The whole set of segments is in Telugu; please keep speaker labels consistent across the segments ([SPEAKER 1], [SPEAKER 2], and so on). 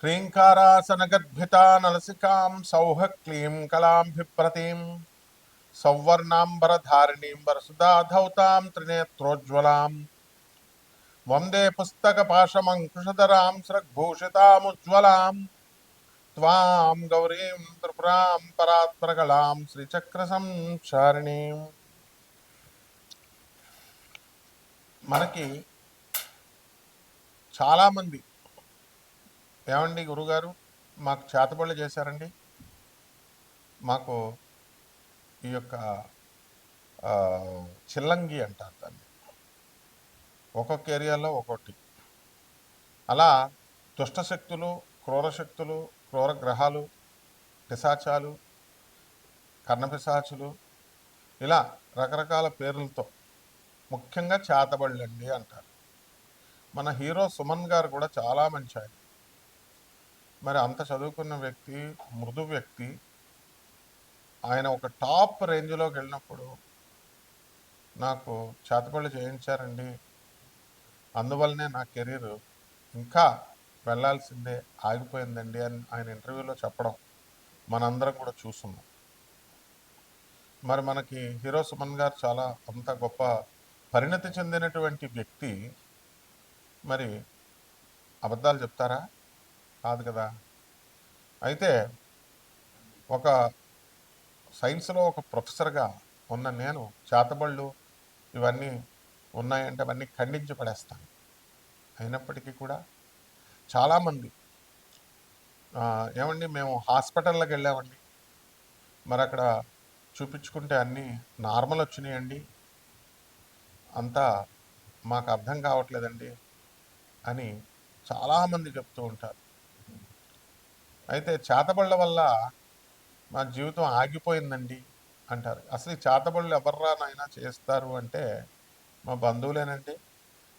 [SPEAKER 1] హ్రీంకారాసనగద్భితా నలసికాం సౌహ క్లీం కళాంభిప్రతీం సౌవర్ణాంబరధారిణీం వరసుధాధౌతాం త్రినేత్రోజ్వలాం వందే పుస్తకపాశమంకుశధరాం స్రగ్భూషితాముజ్వలాం త్వాం గౌరీం త్రిపురాం పరాత్పరకళాం శ్రీచక్రసంచారిణీం. మనకి చాలామంది ఏమండి గురుగారు మాకు చేతబడులు చేశారండి, మాకు ఈ యొక్క చిల్లంగి అంటారు దాన్ని, ఒక్కొక్క ఏరియాలో ఒక్కొక్కటి. అలా దుష్టశక్తులు, క్రూరశక్తులు, క్రూర గ్రహాలు, పిశాచాలు, కర్ణపిశాచులు, ఇలా రకరకాల పేర్లతో ముఖ్యంగా చేతబడులండి అంటారు. మన హీరో సుమన్ గారు కూడా చాలా మంచి ఆయన. మరి అంత చదువుకున్న వ్యక్తి, మృదు వ్యక్తి, ఆయన ఒక టాప్ రేంజ్లోకి వెళ్ళినప్పుడు నాకు చేతబడులు చేయించారండి, అందువల్లనే నా కెరీర్ ఇంకా వెళ్ళాల్సిందే ఆగిపోయిందండి అని ఆయన ఇంటర్వ్యూలో చెప్పడం మనందరం కూడా చూస్తున్నాం. మరి మనకి హీరో సుమన్ గారు చాలా అంత గొప్ప పరిణతి చెందినటువంటి వ్యక్తి మరి అబద్ధాలు చెప్తారా? కాదు కదా. అయితే ఒక సైన్స్లో ఒక ప్రొఫెసర్గా ఉన్న నేను చేతబళ్ళు ఇవన్నీ ఉన్నాయంటే అవన్నీ ఖండించి పడేస్తాను. అయినప్పటికీ కూడా చాలామంది ఏమండి మేము హాస్పిటల్లోకి వెళ్ళామండి, మరి అక్కడ చూపించుకుంటే అన్నీ నార్మల్ వచ్చినాయండి, అంతా మాకు అర్థం కావట్లేదండి అని చాలామంది చెప్తూ ఉంటారు. అయితే చేతబళ్ళ వల్ల మా జీవితం ఆగిపోయిందండి అంటారు. అసలు ఈ చేతబళ్ళు ఎవర్రా నాయనా చేస్తారు అంటే మా బంధువులేనండి,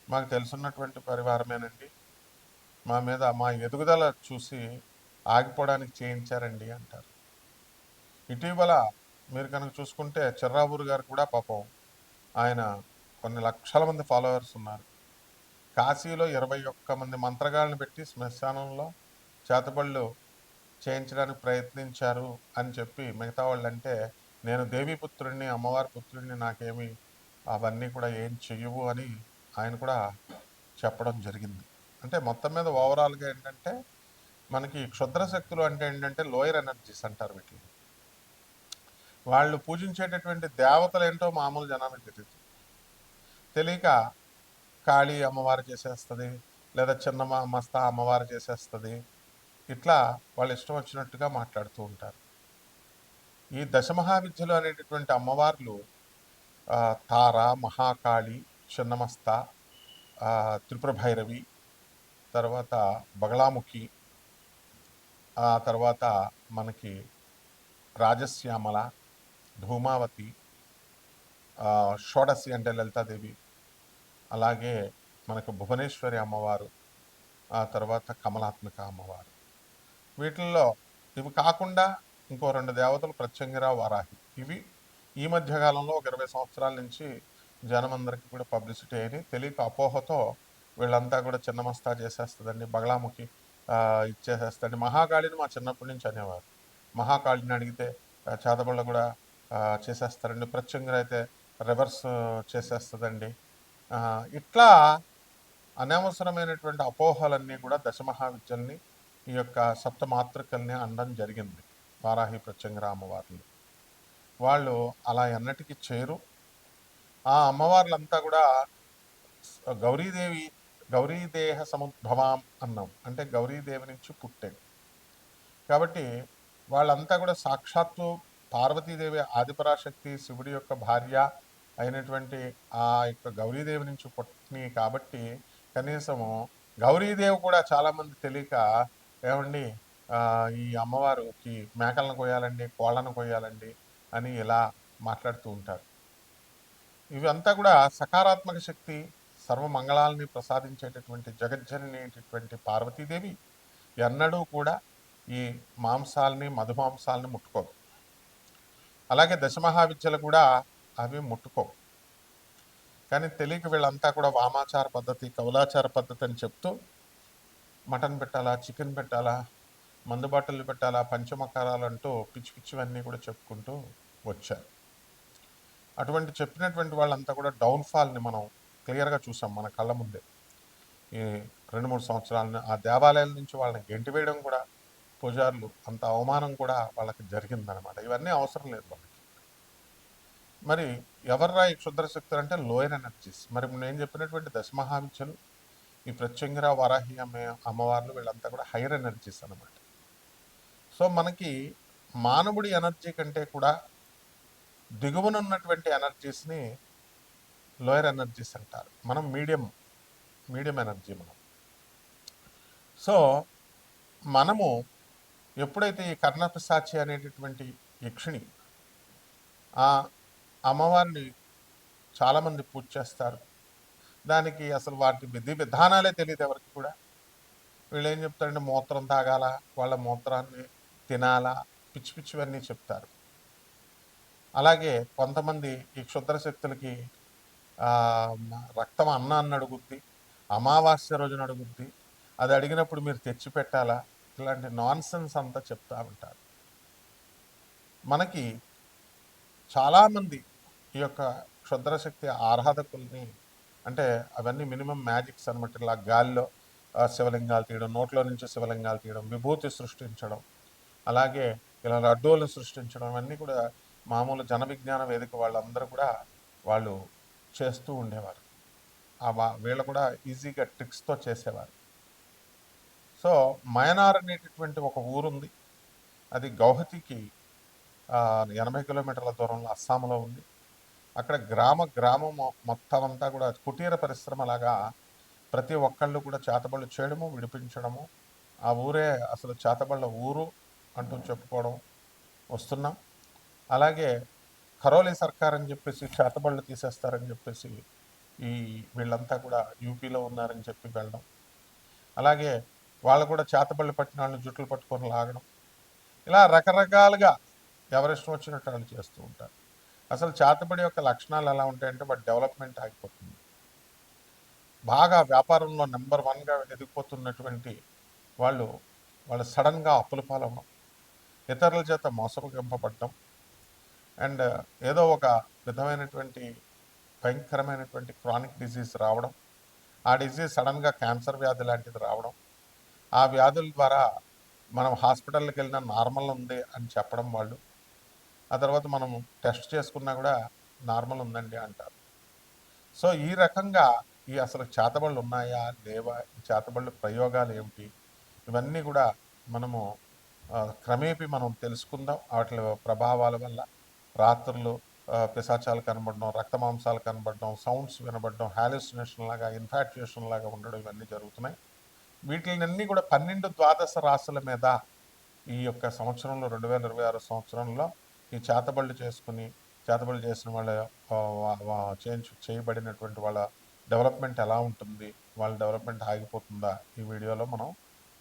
[SPEAKER 1] మాకు తెలుసున్నటువంటి పరివారమేనండి, మా మీద మా ఎదుగుదల చూసి ఆగిపోవడానికి చేయించారండి అంటారు. ఇటీవల మీరు కనుక చూసుకుంటే చిర్రావూరు గారు కూడా పాపం ఆయన కొన్ని లక్షల మంది ఫాలోవర్స్ ఉన్నారు. కాశీలో 21 మంది మంత్రగాళ్ళని పెట్టి శ్మశానంలో చేతబళ్ళు చేయించడానికి ప్రయత్నించారు అని చెప్పి మిగతా వాళ్ళంటే నేను దేవీపుత్రుడిని, అమ్మవారి పుత్రుడిని, నాకేమి అవన్నీ కూడా ఏం చెయ్యవు అని ఆయన కూడా చెప్పడం జరిగింది. అంటే మొత్తం మీద ఓవరాల్గా ఏంటంటే మనకి క్షుద్ర శక్తులు అంటే ఏంటంటే లోయర్ ఎనర్జీస్ అంటారు వీటిని. వాళ్ళు పూజించేటటువంటి దేవతలు ఏంటో మామూలు జనానికి తెలియదు. తెలియక కాళీ అమ్మవారు చేసేస్తుంది, లేదా చిన్న మస్తా అమ్మవారు చేసేస్తుంది, ఇట్లా వాళ్ళు ఇష్టం వచ్చినట్టుగా మాట్లాడుతూ ఉంటారు. ఈ దశమహావిద్యలు అనేటటువంటి అమ్మవార్లు తార, మహాకాళి, చిన్నమస్త, త్రిపుర భైరవి, తర్వాత బగళాముఖి, ఆ తర్వాత మనకి రాజశ్యామల, ధూమావతి, షోడసి అంటే లలితాదేవి, అలాగే మనకు భువనేశ్వరి అమ్మవారు, ఆ తర్వాత కమలాత్మక అమ్మవారు. వీటిల్లో ఇవి కాకుండా ఇంకో 2 దేవతలు ప్రత్యంగిర, వారాహి. ఇవి ఈ మధ్యకాలంలో ఒక 20 సంవత్సరాల నుంచి జనమందరికీ కూడా పబ్లిసిటీ అయినాయి. తెలియక అపోహతో వీళ్ళంతా కూడా చిన్నమస్తా చేసేస్తుందండి, బగళాముఖి ఇచ్చేసేస్తుంది. మహాకాళిని మా చిన్నప్పటి నుంచి అనేవారు. మహాకాళిని అడిగితే చేతబళ్ళ కూడా చేసేస్తారండి, ప్రత్యంగిర అయితే రివర్స్ చేసేస్తుందండి. ఇట్లా అనవసరమైనటువంటి అపోహలన్నీ కూడా దశమహావిద్యల్ని, ఈ యొక్క సప్తమాతృకల్ని అనడం జరిగింది. వారాహి, ప్రత్యంగిర అమ్మవార్లు వాళ్ళు అలా ఎన్నటికీ చేరు. ఆ అమ్మవార్లంతా కూడా గౌరీదేహ సముద్భవాం అన్నాం, అంటే గౌరీదేవి నుంచి పుట్టాడు. కాబట్టి వాళ్ళంతా కూడా సాక్షాత్తు పార్వతీదేవి ఆదిపరాశక్తి శివుడి యొక్క భార్య అయినటువంటి ఆ యొక్క గౌరీదేవి నుంచి పుట్టినాయి. కాబట్టి కనీసము గౌరీదేవి కూడా చాలామంది తెలియక ఏమండి ఈ అమ్మవారికి మేకలను కొయ్యాలండి, కోళ్ళను కొయ్యాలండి అని ఇలా మాట్లాడుతూ ఉంటారు. ఇవంతా కూడా సకారాత్మక శక్తి, సర్వమంగళాలని ప్రసాదించేటటువంటి జగజ్జననేటటువంటి పార్వతీదేవి ఎన్నడూ కూడా ఈ మాంసాలని, మధుమాంసాలని ముట్టుకోవు. అలాగే దశమహావిద్యలు కూడా అవి ముట్టుకోవు. కానీ తెలియక వీళ్ళంతా కూడా వామాచార పద్ధతి, కౌలాచార పద్ధతి అని చెప్తూ మటన్ పెట్టాలా, చికెన్ పెట్టాలా, మందు బాటలు పెట్టాలా, పంచమకారాలంటూ పిచ్చి పిచ్చివన్నీ కూడా చెప్పుకుంటూ వచ్చారు. అటువంటి చెప్పినటువంటి వాళ్ళంతా కూడా డౌన్ఫాల్ని మనం క్లియర్గా చూసాం మన కళ్ళ ముందే. ఈ 2-3 సంవత్సరాలను ఆ దేవాలయాల నుంచి వాళ్ళని గెంటివేయడం కూడా, పూజారులు అంత అవమానం కూడా వాళ్ళకి జరిగిందనమాట. ఇవన్నీ అవసరం లేదు వాళ్ళకి. మరి ఎవర్రా ఈ క్షుద్ర శక్తులు అంటే లోయర్ ఎనర్జీస్. మరి నేను చెప్పినటువంటి దశమహావిద్యలు, ఈ ప్రత్యంగిర వరాహి అమ్మవార్లు వీళ్ళంతా కూడా హైయర్ ఎనర్జీస్ అనమాట. సో మనకి మానవుడి ఎనర్జీ కంటే కూడా దిగువనున్నటువంటి ఎనర్జీస్ని లోయర్ ఎనర్జీస్ అంటారు. మనం మీడియం ఎనర్జీ మనం. సో మనము ఎప్పుడైతే ఈ కర్ణపిశాచి అనేటటువంటి యక్షిణి, ఆ అమ్మవారిని చాలామంది పూజ చేస్తారు. దానికి అసలు వాటి విధి విధానాలే తెలియదు ఎవరికి కూడా. వీళ్ళు ఏం చెప్తారంటే మూత్రం తాగాల, వాళ్ళ మూత్రాన్ని తినాలా, పిచ్చి పిచ్చివన్నీ చెప్తారు. అలాగే కొంతమంది ఈ క్షుద్ర శక్తులకి రక్తం అన్నాన్ని అడుగుద్ది, అమావాస్య రోజున అడుగుద్ది, అది అడిగినప్పుడు మీరు తెచ్చి పెట్టాలా, ఇలాంటి నాన్సెన్స్ అంతా చెప్తా ఉంటారు. మనకి చాలామంది ఈ యొక్క క్షుద్రశక్తి ఆరాధకుల్ని, అంటే అవన్నీ మినిమం మ్యాజిక్స్ అనమాట. ఇలా గాలిలో శివలింగాలు తీయడం, నోట్లో నుంచి శివలింగాలు తీయడం, విభూతి సృష్టించడం, అలాగే ఇలా లడ్డూలను సృష్టించడం, అన్నీ కూడా మామూలు జన విజ్ఞాన వేదిక వాళ్ళందరూ కూడా వాళ్ళు చేస్తూ ఉండేవారు. వీళ్ళు కూడా ఈజీగా ట్రిక్స్తో చేసేవారు. సో మయనార్ అనేటటువంటి ఒక ఊరుంది, అది గౌహతికి 80 కిలోమీటర్ల దూరంలో అస్సాంలో ఉంది. అక్కడ గ్రామం మొత్తం అంతా కూడా కుటీర పరిశ్రమలాగా ప్రతి ఒక్కళ్ళు కూడా చేతబళ్ళు చేయడము, విడిపించడము. ఆ ఊరే అసలు చేతబళ్ళ ఊరు అంటూ చెప్పుకోవడం వస్తున్నాం. అలాగే ఖరోలీ సర్కార్ అని చెప్పేసి చేతబళ్ళు తీసేస్తారని చెప్పేసి వీళ్ళంతా కూడా యూపీలో ఉన్నారని చెప్పి వెళ్ళడం. అలాగే వాళ్ళు కూడా చేతబళ్ళు పట్టిన వాళ్ళని జుట్లు పట్టుకొని లాగడం. ఇలా రకరకాలుగా ఎవరిష్టం వచ్చినట్టు వాళ్ళు చేస్తూ ఉంటారు. అసలు చేతబడి యొక్క లక్షణాలు ఎలా ఉంటాయంటే వాటి డెవలప్మెంట్ ఆగిపోతుంది. బాగా వ్యాపారంలో నెంబర్ 1గా ఎదిగిపోతున్నటువంటి వాళ్ళు సడన్గా అప్పుల పాలవడం, ఇతరుల చేత మోసగింపబడడం, అండ్ ఏదో ఒక విధమైనటువంటి భయంకరమైనటువంటి క్రానిక్ డిజీజ్ రావడం, ఆ డిజీజ్ సడన్గా క్యాన్సర్ వ్యాధి లాంటిది రావడం, ఆ వ్యాధుల ద్వారా మనం హాస్పిటల్కి వెళ్ళినా నార్మల్ ఉంది అని చెప్పడం వాళ్ళు, ఆ తర్వాత మనం టెస్ట్ చేసుకున్నా కూడా నార్మల్ ఉందండి అంటారు. సో ఈ రకంగా అసలు చేతబళ్ళు ఉన్నాయా లేవా, ఈ చేతబళ్ళు ప్రయోగాలు ఏమిటి, ఇవన్నీ కూడా మనము క్రమేపీ మనం తెలుసుకుందాం. వాటి ప్రభావాల వల్ల రాత్రులు పిశాచాలు కనబడడం, రక్తమాంసాలు కనబడడం, సౌండ్స్ వినబడడం, హాలుసినేషన్ లాగా, ఇన్ఫాక్చుయేషన్ లాగా ఉండడం, ఇవన్నీ జరుగుతున్నాయి. వీటిని కూడా 12 ద్వాదశ రాశుల మీద ఈ యొక్క సంవత్సరంలో 2026 సంవత్సరంలో ఈ చేతబళ్ళు చేసిన వాళ్ళ చేయబడినటువంటి వాళ్ళ డెవలప్మెంట్ ఎలా ఉంటుంది, వాళ్ళ డెవలప్మెంట్ ఆగిపోతుందా, ఈ వీడియోలో మనం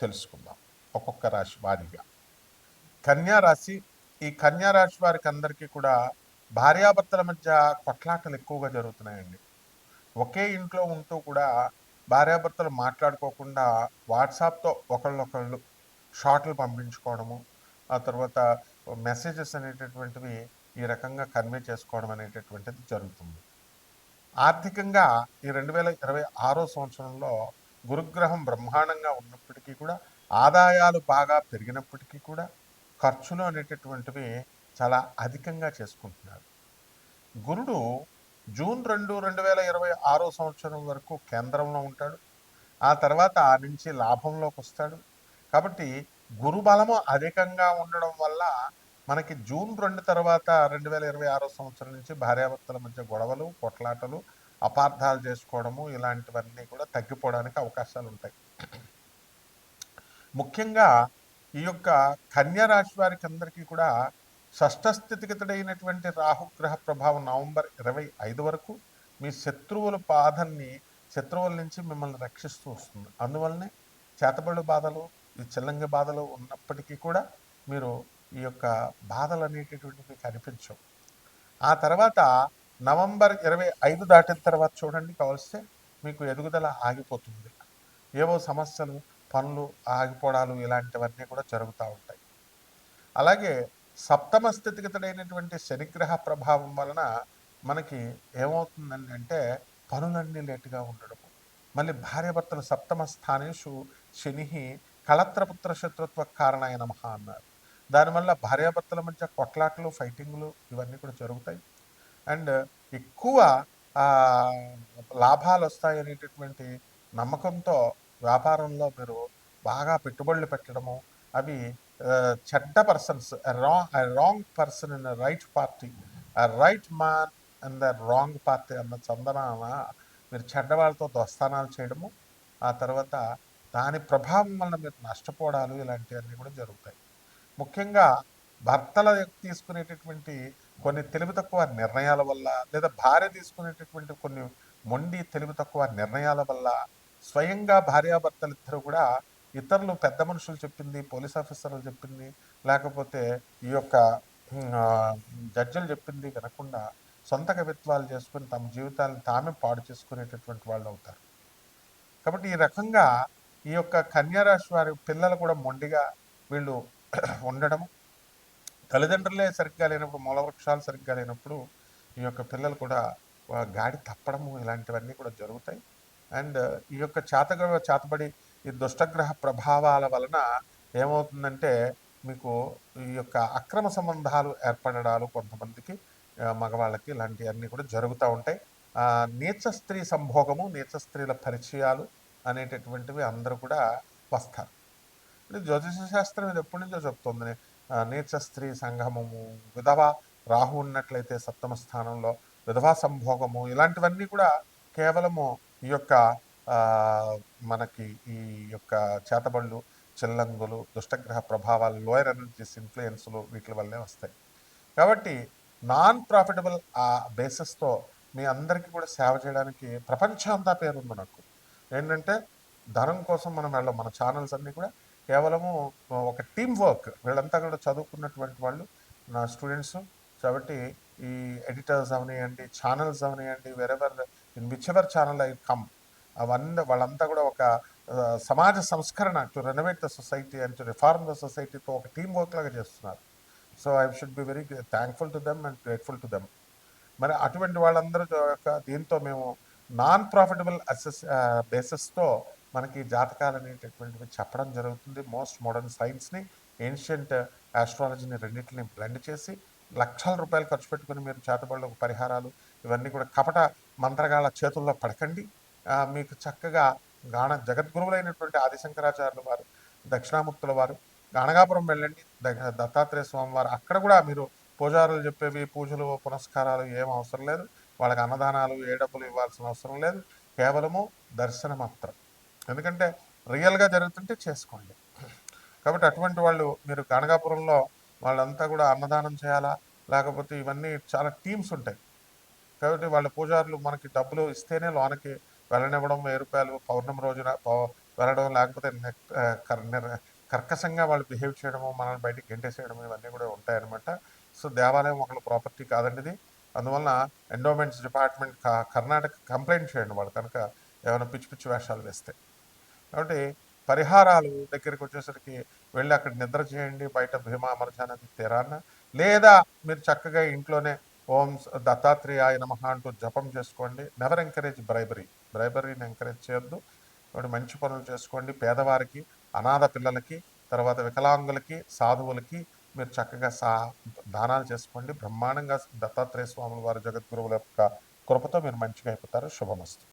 [SPEAKER 1] తెలుసుకుందాం ఒక్కొక్క రాశి వారీగా. కన్యా రాశి. ఈ కన్యా రాశి వారికి అందరికీ కూడా భార్యాభర్తల మధ్య కొట్లాటలు ఎక్కువగా జరుగుతున్నాయండి. ఒకే ఇంట్లో ఉంటూ కూడా భార్యాభర్తలు మాట్లాడుకోకుండా వాట్సాప్తో ఒకళ్ళొకళ్ళు షార్ట్లు పంపించుకోవడము, ఆ తర్వాత మెసేజెస్ అనేటటువంటివి ఈ రకంగా కన్వే చేసుకోవడం అనేటటువంటిది జరుగుతుంది. ఆర్థికంగా ఈ 2026 సంవత్సరంలో గురుగ్రహం బ్రహ్మాండంగా ఉన్నప్పటికీ కూడా, ఆదాయాలు బాగా పెరిగినప్పటికీ కూడా ఖర్చులు అనేటటువంటివి చాలా అధికంగా చేసుకుంటున్నారు. గురుడు జూన్ 2, 2026 సంవత్సరం వరకు కేంద్రంలో ఉంటాడు. ఆ తర్వాత ఆ నుంచి లాభంలోకి వస్తాడు. కాబట్టి గురు బలము అధికంగా ఉండడం వల్ల మనకి జూన్ 2 తర్వాత 2026 సంవత్సరం నుంచి భార్యాభర్తల మధ్య గొడవలు, కొట్లాటలు, అపార్థాలు చేసుకోవడము, ఇలాంటివన్నీ కూడా తగ్గిపోవడానికి అవకాశాలు ఉంటాయి. ముఖ్యంగా ఈ యొక్క కన్యా రాశి వారికి అందరికీ కూడా షష్ఠస్థితిగతుడైనటువంటి రాహుగ్రహ ప్రభావం నవంబర్ 25 వరకు మీ శత్రువుల నుంచి మిమ్మల్ని రక్షిస్తూ వస్తుంది. అందువల్లనే చేతబళ్ళు బాధలు, ఈ చిల్లంగి బాధలు ఉన్నప్పటికీ కూడా మీరు ఈ యొక్క బాధలు అనేటటువంటివి కనిపించవు. ఆ తర్వాత నవంబర్ 25 దాటిన తర్వాత చూడండి, కావలిస్తే మీకు ఎదుగుదల ఆగిపోతుంది. ఏవో సమస్యలు పనులు ఆగిపోవడాలు ఇలాంటివన్నీ కూడా జరుగుతూ ఉంటాయి. అలాగే సప్తమ స్థితిగతుడైనటువంటి శనిగ్రహ ప్రభావం వలన మనకి ఏమవుతుందండి అంటే పనులన్నీ లేటుగా ఉండడము. మళ్ళీ భార్యాభర్తలు సప్తమ స్థానేషు శని కళత్రపుత్ర శత్రుత్వ కారణాయ నమః అన్నారు. దానివల్ల భార్యాభర్తల మధ్య కొట్లాట్లు, ఫైటింగ్లు ఇవన్నీ కూడా జరుగుతాయి. అండ్ ఎక్కువ లాభాలొస్తాయనేటటువంటి నమ్మకంతో వ్యాపారంలో మీరు బాగా పెట్టుబడులు పెట్టడము, అవి చెడ్డ persons, wrong person in right party, right man in the wrong party అన్న చందనాన మీరు చెడ్డవాళ్ళతో దోస్తానాలు చేయడము, ఆ తర్వాత దాని ప్రభావం వలన మీరు నష్టపోవడాలు ఇలాంటివన్నీ కూడా జరుగుతాయి. ముఖ్యంగా భర్తల తీసుకునేటటువంటి కొన్ని తెలివి తక్కువ నిర్ణయాల వల్ల, లేదా భార్య తీసుకునేటటువంటి కొన్ని మొండి తెలివి తక్కువ నిర్ణయాల వల్ల స్వయంగా భార్యాభర్తలిద్దరూ కూడా ఇతరులు పెద్ద మనుషులు చెప్పింది, పోలీస్ ఆఫీసర్లు చెప్పింది, లేకపోతే ఈ యొక్క జడ్జిలు చెప్పింది వినకుండా సొంత కవిత్వాలు చేసుకుని తమ జీవితాలను తామే పాడు చేసుకునేటటువంటి వాళ్ళు అవుతారు. కాబట్టి ఈ రకంగా ఈ యొక్క కన్యారాశి వారి పిల్లలు కూడా మొండిగా వీళ్ళు ఉండడం, తల్లిదండ్రులే సరిగ్గా లేనప్పుడు, మూలవృక్షాలు సరిగ్గా లేనప్పుడు ఈ యొక్క పిల్లలు కూడా గాడి తప్పడము ఇలాంటివన్నీ కూడా జరుగుతాయి. అండ్ ఈ యొక్క చేతబడి ఈ దుష్టగ్రహ ప్రభావాల వలన ఏమవుతుందంటే మీకు ఈ యొక్క అక్రమ సంబంధాలు ఏర్పడడాలు కొంతమందికి మగవాళ్ళకి ఇలాంటివన్నీ కూడా జరుగుతూ ఉంటాయి. నీచ స్త్రీ సంభోగము, నీచ స్త్రీల పరిచయాలు అనేటటువంటివి అందరూ కూడా వస్తారు. ఇది జ్యోతిష శాస్త్రం ఇది ఎప్పటి నుంచో చెప్తుంది. నీచ స్త్రీ సంగమము, విధవ రాహు ఉన్నట్లయితే సప్తమ స్థానంలో విధవా సంభోగము ఇలాంటివన్నీ కూడా కేవలము ఈ యొక్క మనకి ఈ యొక్క చేతబళ్ళు, చిల్లంగులు, దుష్టగ్రహ ప్రభావాలు, లోయర్ ఎనర్జీస్ ఇన్ఫ్లుయెన్స్లు వీటి వల్లే వస్తాయి. కాబట్టి నాన్ ప్రాఫిటబుల్ ఆ బేసిస్తో మీ అందరికీ కూడా సేవ చేయడానికి ప్రపంచం అంతా పేరుంది నాకు. ఏంటంటే ధనం కోసం మనం వెళ్ళం. మన ఛానల్స్ అన్నీ కూడా కేవలము ఒక టీమ్ వర్క్. వీళ్ళంతా కూడా చదువుకున్నటువంటి వాళ్ళు నా స్టూడెంట్స్. కాబట్టి ఈ ఎడిటర్స్ అవనియండి, ఛానల్స్ అవనియండి, wherever in which ever channel I come, వాళ్ళంతా కూడా ఒక సమాజ సంస్కరణ, to renovate the society and to reform the సొసైటీతో ఒక టీమ్ వర్క్ లాగా చేస్తున్నారు. So I should be very thankful to them and grateful to them. మరి అటువంటి వాళ్ళందరూ యొక్క దీంతో మేము నాన్ ప్రాఫిటబుల్ బేసిస్తో మనకి జాతకాలు అనేటటువంటివి చెప్పడం జరుగుతుంది. మోస్ట్ మోడర్న్ సైన్స్ని, ఏన్షియంట్ ఆస్ట్రాలజీని రెండింటిని బ్లెండ్ చేసి లక్షల రూపాయలు ఖర్చు పెట్టుకుని మీరు చేతబడులకు పరిహారాలు ఇవన్నీ కూడా కపట మంత్రగాళ్ళ చేతుల్లో పడకండి. మీకు చక్కగా జగద్గురువులైనటువంటి ఆదిశంకరాచార్యుల వారు, దక్షిణామూర్తుల వారు గాణగాపురం వెళ్ళండి, దత్తాత్రేయ స్వామి వారు, అక్కడ కూడా మీరు పూజారులు చెప్పేవి పూజలు పునస్కారాలు ఏం అవసరం లేదు. వాళ్ళకి అన్నదానాలు ఏ డబ్బులు ఇవ్వాల్సిన అవసరం లేదు. కేవలము దర్శనం మాత్రం. ఎందుకంటే రియల్గా జరుగుతుంటే చేసుకోండి. కాబట్టి అటువంటి వాళ్ళు మీరు గణగాపురంలో వాళ్ళంతా కూడా అన్నదానం చేయాలా, లేకపోతే ఇవన్నీ చాలా టీమ్స్ ఉంటాయి. కాబట్టి వాళ్ళ పూజారులు మనకి డబ్బులు ఇస్తేనే లోనకి వెళ్ళనివ్వడం, 1000 రూపాయలు పౌర్ణమి రోజున వెళ్ళడం, లేకపోతే కర్కశంగా వాళ్ళు బిహేవ్ చేయడము, మనల్ని బయటికి గెంటేసేయడము ఇవన్నీ కూడా ఉంటాయన్నమాట. సో దేవాలయం ఒకళ్ళ ప్రాపర్టీ కాదండి ఇది. అందువలన ఎండోమెంట్స్ డిపార్ట్మెంట్ కర్ణాటక కంప్లైంట్ చేయండి వాళ్ళు కనుక ఏమైనా పిచ్చి పిచ్చి వేషాలు వేస్తే. కాబట్టి పరిహారాలు దగ్గరికి వచ్చేసరికి వెళ్ళి అక్కడ నిద్ర చేయండి బయట భీమా అమరజానది తీరాన, లేదా మీరు చక్కగా ఇంట్లోనే ఓం దత్తాత్రేయాయ నమః అంటూ జపం చేసుకోండి. నెవర్ ఎంకరేజ్ బ్రైబరీని ఎంకరేజ్ చేయొద్దు. కాబట్టి మంచి పనులు చేసుకోండి. పేదవారికి, అనాథ పిల్లలకి, తర్వాత వికలాంగులకి, సాధువులకి మీరు చక్కగా దానాలు చేసుకోండి. బ్రహ్మాండంగా దత్తాత్రేయ స్వాముల వారి జగద్గురువుల యొక్క కృపతో మీరు మంచిగా అయిపోతారు. శుభమస్తు.